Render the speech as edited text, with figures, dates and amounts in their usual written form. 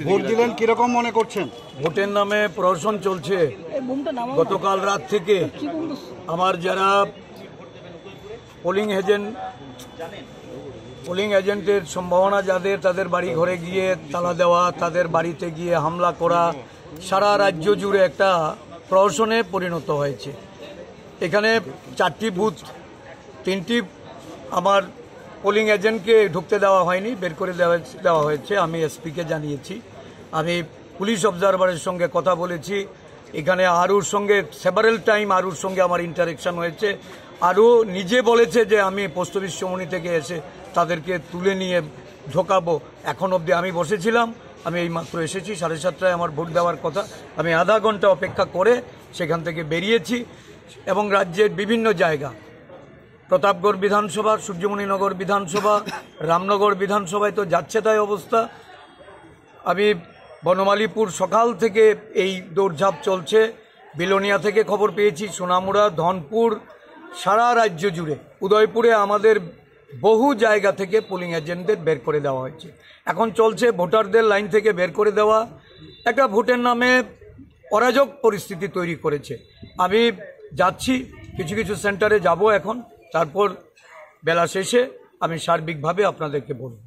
Vote দিলেন কিরকম মনে করছেন? ভোটের নামে প্রহসন চলছে। গতকাল রাত থেকে আমার যারা পোলিং এজেন্টের সম্ভাবনা যাদের, তাদের বাড়ি ঘরে গিয়ে তালা দেওয়া, তাদের বাড়িতে গিয়ে হামলা করা, সারা রাজ্য জুড়ে একটা প্রহসনে পরিণত হয়েছে। এখানে 4টি বুথ, 3টি আমার পোলিং এজেন্টকে ঢুকতে দেওয়া হয়নি, বের করে দেওয়া হয়েছে। আমি এসপিকে জানিয়েছি। আমি পুলিশ অবজারভারের সঙ্গে কথা বলেছি। এখানে আরুর সঙ্গে সেভারেল টাইম আরুর সঙ্গে আমার ইন্টারেকশন হয়েছে। আরু নিজে বলেছে যে আমি পোস্ট অফিস চৌমুহনী থেকে এসে তাদেরকে তুলে নিয়ে ঢোকাবো। এখন অবধি আমি বসেছিলাম, আমি এইমাত্র এসেছি, 7:30টায় আমার ভোট দেওয়ার কথা। আমি আধা ঘন্টা অপেক্ষা করে সেখান থেকে বেরিয়েছি এবং রাজ্যের বিভিন্ন জায়গা, প্রতাপগড় বিধানসভা, সূর্যমণিনগর বিধানসভা, রামনগর বিধানসভায় তো যাচ্ছে তাই অবস্থা। আমি বনমালীপুর সকাল থেকে এই দৌড়ঝাঁপ চলছে। বিলোনিয়া থেকে খবর পেয়েছি, সোনামুড়া, ধনপুর, সারা রাজ্য জুড়ে, উদয়পুরে আমাদের বহু জায়গা থেকে পোলিং এজেন্টদের বের করে দেওয়া হয়েছে। এখন চলছে ভোটারদের লাইন থেকে বের করে দেওয়া। একটা ভোটের নামে অরাজক পরিস্থিতি তৈরি করেছে। আমি যাচ্ছি, কিছু কিছু সেন্টারে যাব এখন, তারপর বেলা শেষে আমি সার্বিকভাবে আপনাদেরকে বলব।